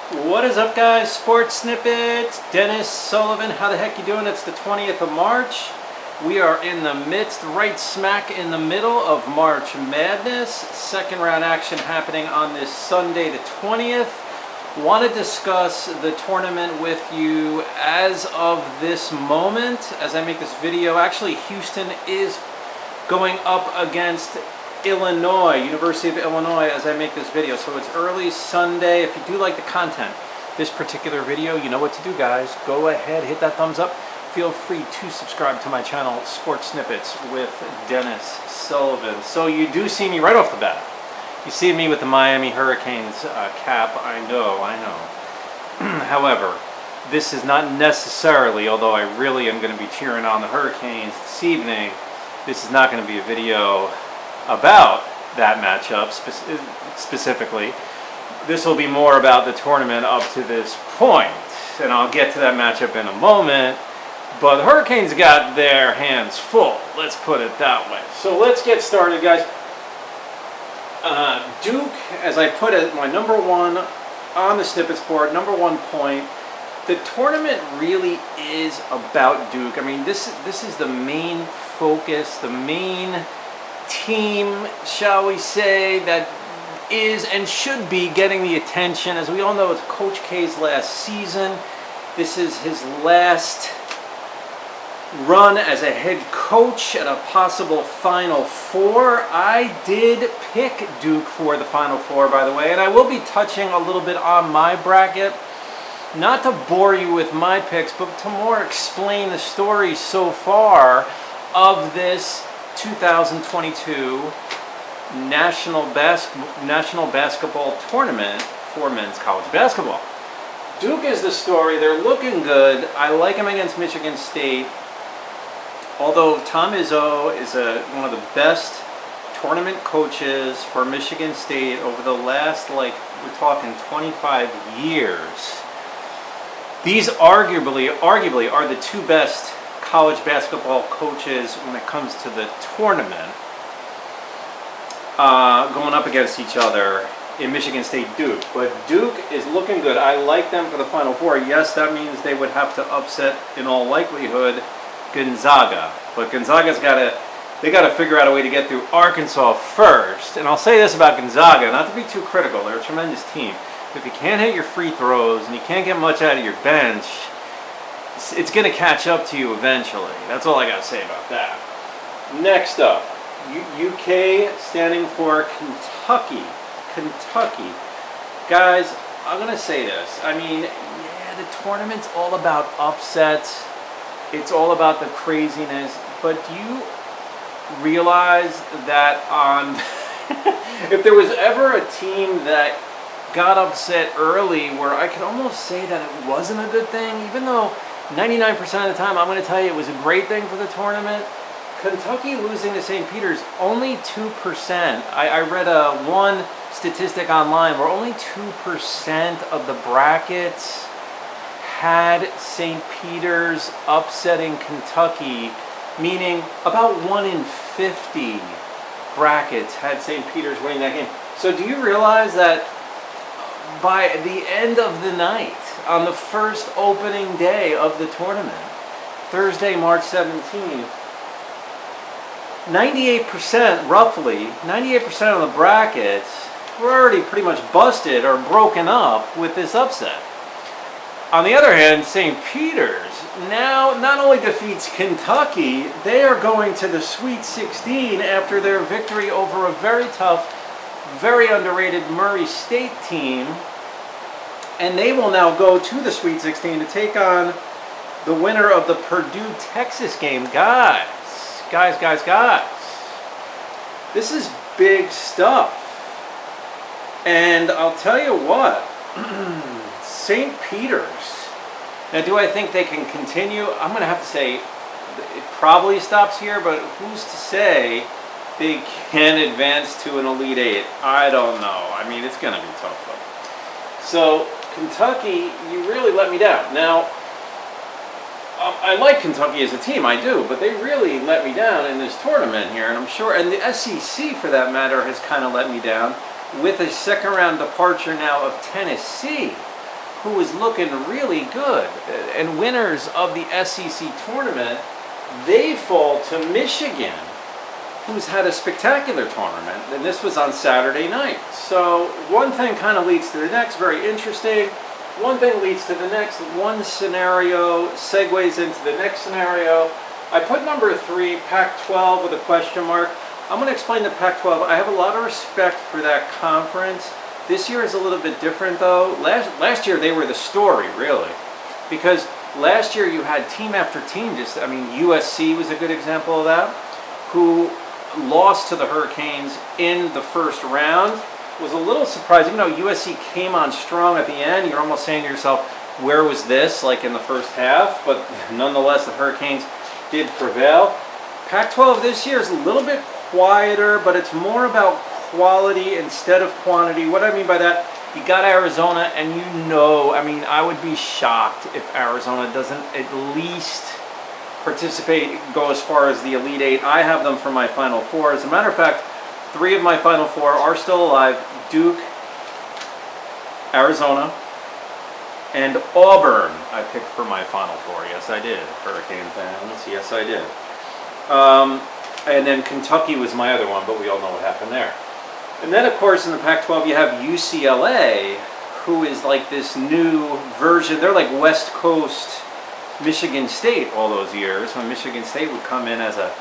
What is up, guys? Sports Snippets. Dennis Sullivan. How the heck you doing? It's the 20th of March. We are in the midst, right smack in the middle of March Madness. Second round action happening on this Sunday, the 20th. Want to discuss the tournament with you as of this moment, as I make this video. Actually, Houston is going up against Illinois, University of Illinois, as I make this video. So it's early Sunday. If you do like the content, this particular video, you know what to do, guys. Go ahead, hit that thumbs up. Feel free to subscribe to my channel, Sports Snippets with Dennis Sullivan. So you do see me right off the bat. You see me with the Miami Hurricanes cap. I know. However, this is not necessarily, although I really am going to be cheering on the Hurricanes this evening, this is not going to be a video about that matchup specifically. This will be more about the tournament up to this point, and I'll get to that matchup in a moment. But the Hurricanes got their hands full, let's put it that way. So let's get started, guys. Duke, as I put it, my number one on the snippets board, number 1 point. The tournament really is about Duke. I mean, this is the main focus, the main team, shall we say, that is and should be getting the attention. As we all know, it's Coach K's last season. This is his last run as a head coach at a possible Final Four. I did pick Duke for the Final Four, by the way, and I will be touching a little bit on my bracket. Not to bore you with my picks, but to more explain the story so far of this 2022 National Basketball Tournament for men's college basketball. Duke is the story. They're looking good. I like them against Michigan State. Although Tom Izzo is one of the best tournament coaches for Michigan State over the last, we're talking 25 years. These arguably are the two best college basketball coaches when it comes to the tournament, going up against each other in Michigan State Duke. But Duke is looking good. I like them for the Final Four. Yes, that means they would have to upset, in all likelihood, Gonzaga. But Gonzaga's got to figure out a way to get through Arkansas first. And I'll say this about Gonzaga, not to be too critical, they're a tremendous team. If you can't hit your free throws and you can't get much out of your bench, it's going to catch up to you eventually. That's all I got to say about that. Next up, UK standing for Kentucky. Kentucky. Guys, I'm going to say this. I mean, yeah, the tournament's all about upsets. It's all about the craziness. But do you realize that if there was ever a team that got upset early where I could almost say that it wasn't a good thing, even though 99% of the time I'm going to tell you it was a great thing for the tournament, Kentucky losing to St. Peter's, only 2%. I read one statistic online where only 2% of the brackets had St. Peter's upsetting Kentucky, meaning about 1 in 50 brackets had St. Peter's winning that game. So do you realize that by the end of the night, on the first opening day of the tournament, Thursday, March 17th, 98%, roughly, 98% of the brackets were already pretty much busted or broken up with this upset. On the other hand, St. Peter's now not only defeats Kentucky, they are going to the Sweet 16 after their victory over a very tough, very underrated Murray State team. And they will now go to the Sweet 16 to take on the winner of the Purdue-Texas game. Guys. This is big stuff. And I'll tell you what, St. Peter's. Now, do I think they can continue? I'm going to have to say it probably stops here, but who's to say they can advance to an Elite Eight? I don't know. I mean, it's going to be tough, though. So, Kentucky, you really let me down. Now, I like Kentucky as a team, I do, but they really let me down in this tournament here, and I'm sure, and the SEC, for that matter, has kind of let me down with a second-round departure now of Tennessee. who was looking really good and winners of the SEC tournament, they fall to Michigan, who's had a spectacular tournament, and this was on Saturday night. So one thing kind of leads to the next, very interesting. One thing leads to the next, one scenario segues into the next scenario. I put number 3, Pac-12 with a question mark. I'm going to explain the Pac-12. I have a lot of respect for that conference. This year is a little bit different though. Last year they were the story, really. Because last year you had team after team, USC was a good example of that, who lost to the Hurricanes in the first round. Was a little surprising. USC came on strong at the end. You're almost saying to yourself, where was this, like in the first half? But nonetheless, the Hurricanes did prevail. Pac-12 this year is a little bit quieter, but it's more about quality instead of quantity. What I mean by that, you got Arizona, and I would be shocked if Arizona doesn't at least participate, go as far as the Elite Eight. I have them for my Final Four. As a matter of fact, 3 of my Final Four are still alive: Duke, Arizona, and Auburn. I picked for my Final Four. Yes, I did. Hurricane fans. Yes, I did. And then Kentucky was my other one, but we all know what happened there. And then, of course, in the Pac-12, you have UCLA, who is like this new version. They're like West Coast Michigan State all those years, when Michigan State would come in as a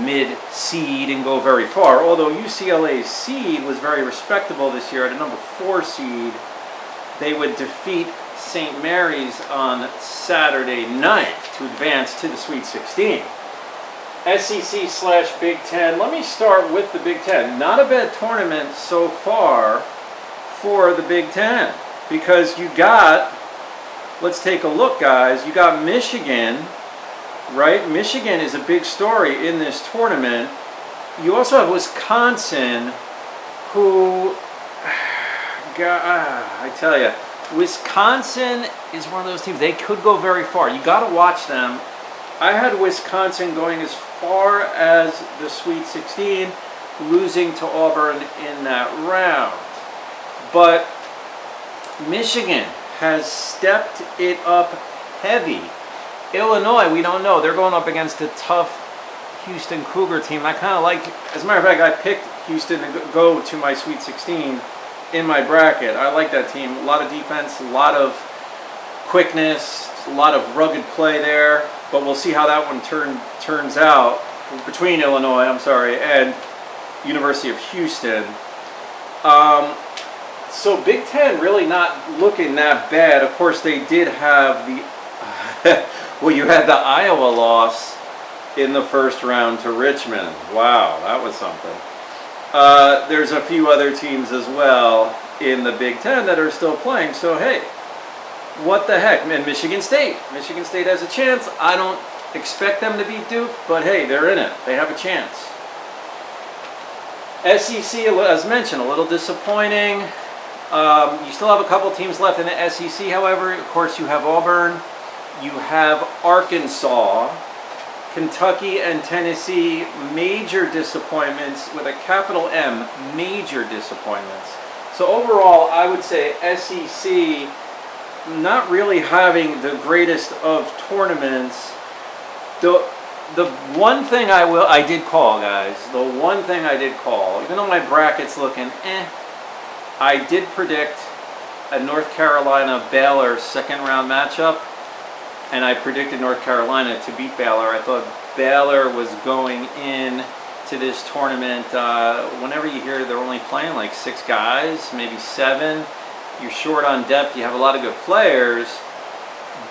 mid-seed and go very far. Although UCLA's seed was very respectable this year at a number 4 seed. They would defeat St. Mary's on Saturday night to advance to the Sweet 16. SEC/Big Ten. Let me start with the Big Ten. Not a bad tournament so far for the Big Ten, because you got, let's take a look, guys. You got Michigan, right? Michigan is a big story in this tournament. You also have Wisconsin, who, I tell you, Wisconsin is one of those teams. They could go very far. You got to watch them. I had Wisconsin going as far as the Sweet 16, losing to Auburn in that round. But Michigan has stepped it up heavy. Illinois, we don't know. They're going up against a tough Houston Cougar team. I kind of like, as a matter of fact, I picked Houston to go to my Sweet 16 in my bracket. I like that team. A lot of defense, a lot of quickness, a lot of rugged play there. But we'll see how that one turns out between Illinois, and University of Houston. So Big Ten really not looking that bad. Of course, they did have the well, you had the Iowa loss in the first round to Richmond. Wow, that was something. There's a few other teams as well in the Big Ten that are still playing. So hey, what the heck, man? Michigan State has a chance. I don't expect them to beat Duke, but hey, they're in it. They have a chance. SEC, as mentioned, a little disappointing. You still have a couple teams left in the SEC, however. Of course, you have Auburn. You have Arkansas. Kentucky and Tennessee, major disappointments with a capital M, major disappointments. So overall, I would say SEC not really having the greatest of tournaments. The one thing I did call, guys, even though my bracket's looking I did predict a North Carolina Baylor second round matchup, and I predicted North Carolina to beat Baylor. I thought Baylor was going in to this tournament. Whenever you hear they're only playing like 6 guys, maybe 7, you're short on depth. You have a lot of good players,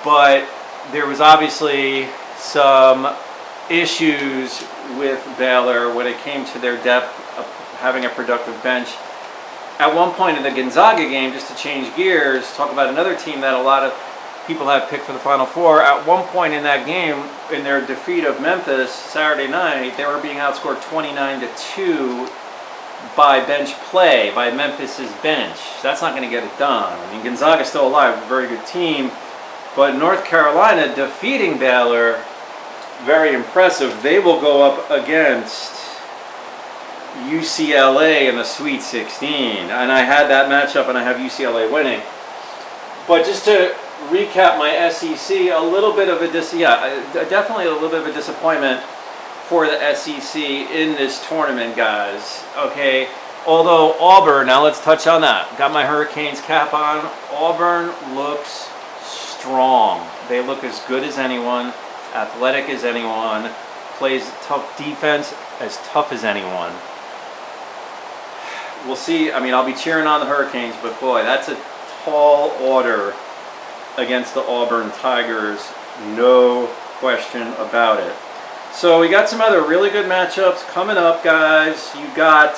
but there was obviously some issues with Baylor when it came to their depth of having a productive bench. At one point in the Gonzaga game, just to change gears, talk about another team that a lot of people have picked for the Final Four. At one point in that game, in their defeat of Memphis Saturday night, they were being outscored 29-2 by bench play, by Memphis's bench. That's not going to get it done. I mean, Gonzaga's still alive, a very good team, but North Carolina defeating Baylor, very impressive. They will go up against UCLA in the Sweet 16, and I had that matchup, and I have UCLA winning. But just to recap my SEC, a little bit of a definitely a little bit of a disappointment for the SEC in this tournament, guys. Okay, although Auburn, now let's touch on that. Got my Hurricanes cap on. Auburn looks strong. They look as good as anyone, athletic as anyone, plays tough defense, as tough as anyone. We'll see. I mean, I'll be cheering on the Hurricanes, but boy, that's a tall order against the Auburn Tigers, no question about it. So we got some other really good matchups coming up, guys. You got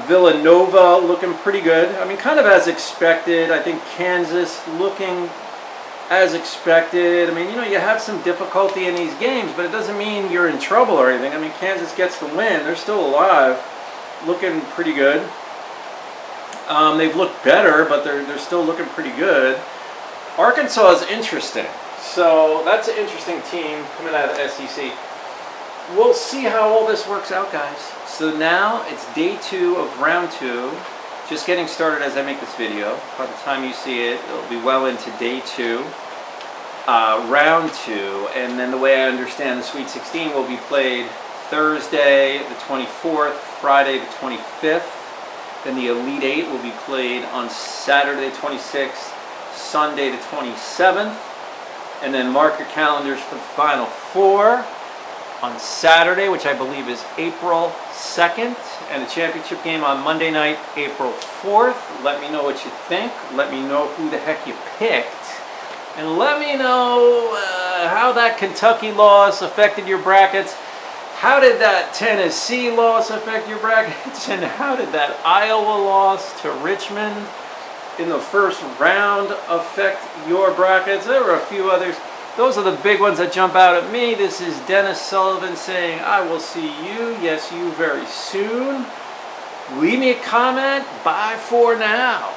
Villanova looking pretty good. I mean, kind of as expected. I think Kansas looking as expected. I mean, you know, you have some difficulty in these games, but it doesn't mean you're in trouble or anything. I mean, Kansas gets the win. They're still alive, looking pretty good. They've looked better, but they're still looking pretty good. Arkansas is interesting. So that's an interesting team coming out of the SEC. We'll see how all this works out, guys. So now it's day 2 of round 2. Just getting started as I make this video. By the time you see it, it'll be well into day 2. Round 2. And then the way I understand the Sweet 16 will be played Thursday the 24th, Friday the 25th. Then the Elite 8 will be played on Saturday the 26th, Sunday the 27th. And then mark your calendars for the Final Four on Saturday, which I believe is April 2nd. And the championship game on Monday night, April 4th. Let me know what you think. Let me know who the heck you picked. And let me know how that Kentucky loss affected your brackets. How did that Tennessee loss affect your brackets? And how did that Iowa loss to Richmond in the first round affect your brackets? There were a few others. Those are the big ones that jump out at me. This is Dennis Sullivan saying, I will see you, yes you, very soon. Leave me a comment. Bye for now.